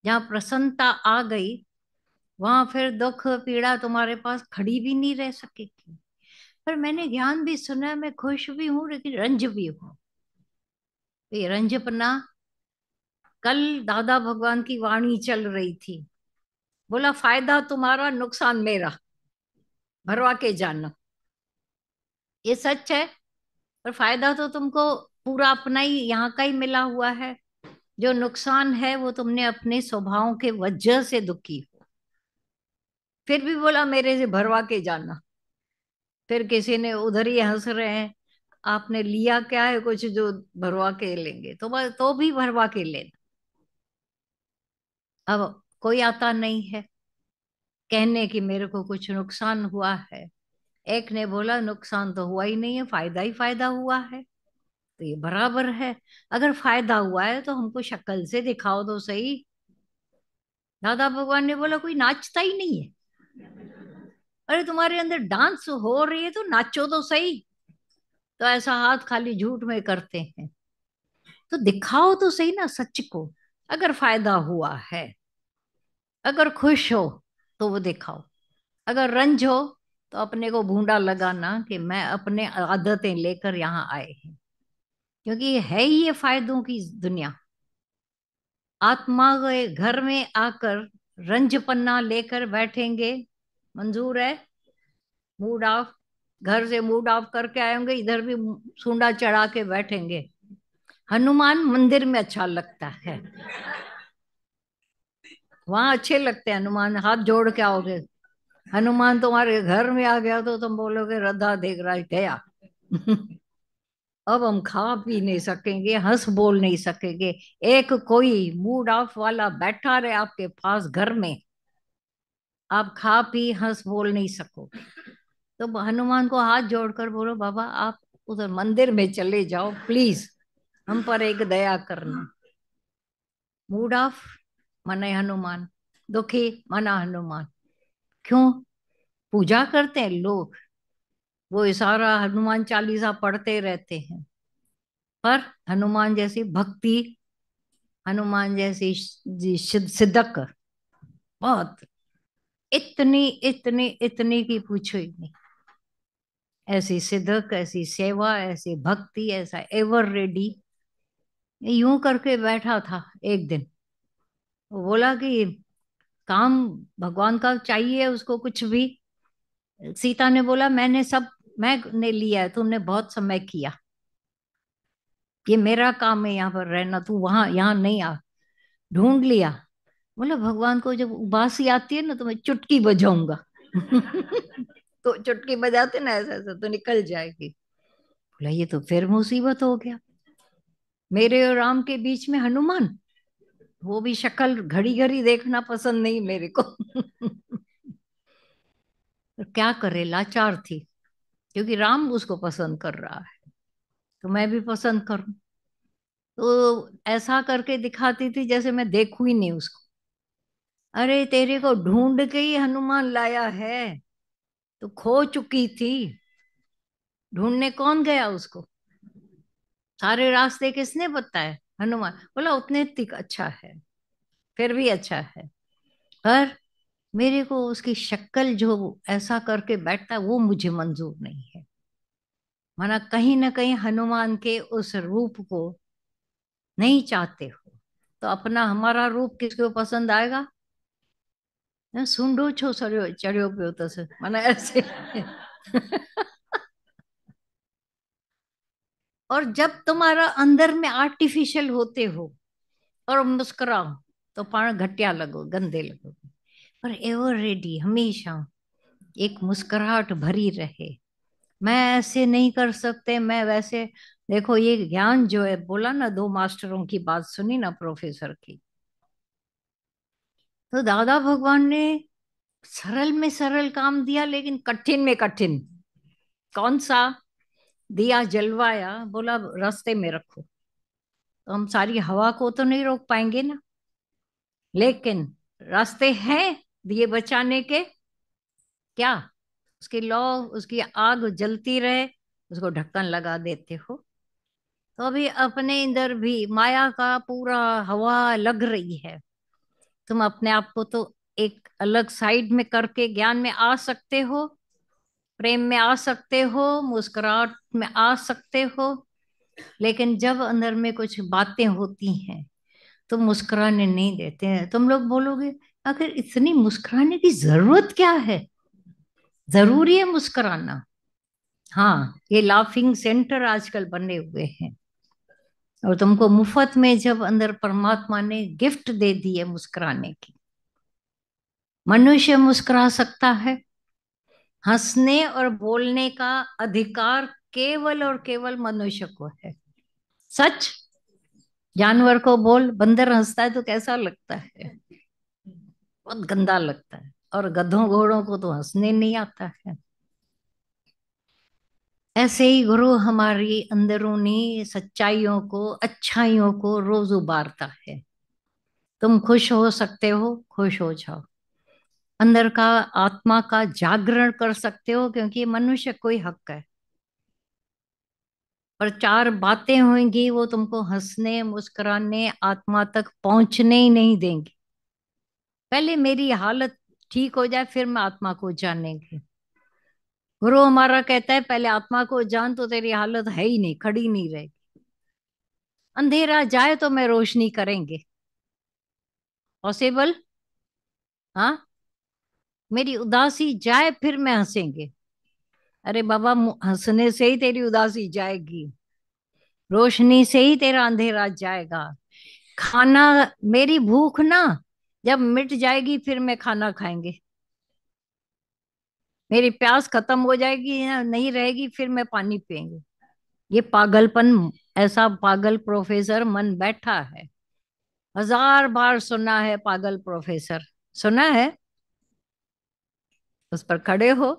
जहाँ प्रसन्नता आ गई, वहां फिर दुख पीड़ा तुम्हारे पास खड़ी भी नहीं रह सकेगी। पर मैंने ज्ञान भी सुना, मैं खुश भी हूँ लेकिन रंज भी हूँ। ये रंजपना, कल दादा भगवान की वाणी चल रही थी, बोला फायदा तुम्हारा नुकसान मेरा, भरवा के जानना। ये सच है। पर फायदा तो तुमको पूरा अपना ही यहाँ का ही मिला हुआ है। जो नुकसान है वो तुमने अपने स्वभाव के वजह से दुखी हो। फिर भी बोला मेरे से भरवा के जाना। फिर किसी ने उधर ही हंस रहे हैं, आपने लिया क्या है कुछ जो भरवा के लेंगे, तो बस तो भी भरवा के लेना। अब कोई आता नहीं है कहने कि मेरे को कुछ नुकसान हुआ है। एक ने बोला नुकसान तो हुआ ही नहीं है, फायदा ही फायदा हुआ है। तो ये बराबर है। अगर फायदा हुआ है तो हमको शक्ल से दिखाओ तो सही। दादा भगवान ने बोला कोई नाचता ही नहीं है। अरे तुम्हारे अंदर डांस हो रही है तो नाचो तो सही। तो ऐसा हाथ खाली झूठ में करते हैं। तो दिखाओ तो सही ना सच को। अगर फायदा हुआ है, अगर खुश हो तो वो दिखाओ। अगर रंज हो तो अपने को भूंडा लगाना कि मैं अपने आदतें लेकर यहाँ आए हैं। क्योंकि ये है ही ये फायदों की दुनिया। आत्मा के घर में आकर रंज पन्ना लेकर बैठेंगे, मंजूर है? मूड ऑफ, घर से मूड ऑफ करके आएंगे, इधर भी सूंडा चढ़ा के बैठेंगे। हनुमान मंदिर में अच्छा लगता है, वहां अच्छे लगते हैं हनुमान, हाथ जोड़ के आओगे। हनुमान तुम्हारे घर में आ गया तो तुम बोलोगे राधा देख रहा है गया। अब हम खा पी नहीं सकेंगे, हंस बोल नहीं सकेंगे। एक कोई मूड ऑफ वाला बैठा रहे आपके पास घर में, आप खा पी हंस बोल नहीं सकोगे। तो हनुमान को हाथ जोड़कर बोलो बाबा आप उधर मंदिर में चले जाओ प्लीज, हम पर एक दया करना। मूड ऑफ मने हनुमान, दुखी मना हनुमान। क्यों? पूजा करते हैं लोग, वो सारा हनुमान चालीसा पढ़ते रहते हैं। पर हनुमान जैसी भक्ति, हनुमान जैसी सिद्धक बहुत, इतनी इतनी इतनी की पूछो ही नहीं। ऐसी सिद्धक, ऐसी सेवा, ऐसी भक्ति, ऐसा एवर रेडी। यूं करके बैठा था एक दिन। वो बोला कि काम भगवान का चाहिए उसको कुछ भी। सीता ने बोला मैंने लिया है, तुमने बहुत समय किया, ये मेरा काम है यहाँ पर रहना, तू वहां यहाँ नहीं आ। ढूंढ लिया। बोला भगवान को जब उबासी आती है ना तो मैं चुटकी बजाऊंगा। तो चुटकी बजाते ना ऐसा ऐसा तो निकल जाएगी। बोला ये तो फिर मुसीबत हो गया, मेरे और राम के बीच में हनुमान। वो भी शक्ल घड़ी घड़ी देखना पसंद नहीं मेरे को। तो क्या करे, लाचार थी। क्योंकि राम उसको पसंद कर रहा है तो मैं भी पसंद करूं। तो ऐसा करके दिखाती थी जैसे मैं देखूं ही नहीं उसको। अरे तेरे को ढूंढ के ही हनुमान लाया है, तो खो चुकी थी। ढूंढने कौन गया उसको? सारे रास्ते किसने बताए? हनुमान। बोला उतने तिक अच्छा है, फिर भी अच्छा है। पर मेरे को उसकी शक्ल जो ऐसा करके बैठता है वो मुझे मंजूर नहीं है। माना कहीं ना कहीं हनुमान के उस रूप को नहीं चाहते हो, तो अपना हमारा रूप किसको पसंद आएगा? सुंडो छो सरियो चढ़ियो पियो तस, माना ऐसे। और जब तुम्हारा अंदर में आर्टिफिशियल होते हो और मुस्कुराओ तो पाण घटिया लगो, गंदे लगो। पर एवर रेडी हमेशा एक मुस्कुराहट भरी रहे। मैं ऐसे नहीं कर सकते, मैं वैसे। देखो ये ज्ञान जो है, बोला ना दो मास्टरों की बात सुनी ना प्रोफेसर की। तो दादा भगवान ने सरल में सरल काम दिया लेकिन कठिन में कठिन। कौन सा? दिया जलवाया, बोला रास्ते में रखो। तो हम सारी हवा को तो नहीं रोक पाएंगे ना, लेकिन रास्ते हैं दिए बचाने के। क्या उसकी लौ, उसकी आग जलती रहे, उसको ढक्कन लगा देते हो। तो अभी अपने इधर भी माया का पूरा हवा लग रही है। तुम अपने आप को तो एक अलग साइड में करके ज्ञान में आ सकते हो, प्रेम में आ सकते हो, मुस्कुराहट में आ सकते हो, लेकिन जब अंदर में कुछ बातें होती हैं तो मुस्कुराने नहीं देते हैं। तुम लोग बोलोगे आखिर इतनी मुस्कुराने की जरूरत क्या है? जरूरी है मुस्कुराना। हाँ, ये लाफिंग सेंटर आजकल बने हुए हैं, और तुमको मुफ्त में जब अंदर परमात्मा ने गिफ्ट दे दी है मुस्कुराने की। मनुष्य मुस्कुरा सकता है। हंसने और बोलने का अधिकार केवल और केवल मनुष्य को है। सच। जानवर को बोल, बंदर हंसता है तो कैसा लगता है? बहुत गंदा लगता है। और गधों घोड़ों को तो हंसने नहीं आता है। ऐसे ही गुरु हमारी अंदरूनी सच्चाइयों को, अच्छाइयों को रोज उबारता है। तुम खुश हो सकते हो, खुश हो जाओ। अंदर का आत्मा का जागरण कर सकते हो, क्योंकि मनुष्य कोई हक है। पर चार बातें होंगी वो तुमको हंसने मुस्कुराने आत्मा तक पहुंचने ही नहीं देंगी। पहले मेरी हालत ठीक हो जाए, फिर मैं आत्मा को जानेंगे। गुरु हमारा कहता है पहले आत्मा को जान, तो तेरी हालत है ही नहीं, खड़ी नहीं रहेगी। अंधेरा जाए तो मैं रोशनी करेंगे। पॉसिबल? हाँ। मेरी उदासी जाए फिर मैं हंसेंगे। अरे बाबा, हंसने से ही तेरी उदासी जाएगी, रोशनी से ही तेरा अंधेरा जाएगा। खाना, मेरी भूख ना जब मिट जाएगी फिर मैं खाना खाएंगे। मेरी प्यास खत्म हो जाएगी ना, नहीं रहेगी, फिर मैं पानी पियेंगे। ये पागलपन, ऐसा पागल प्रोफेसर मन बैठा है। 1000 बार सुना है पागल प्रोफेसर। सुना है? उस पर खड़े हो।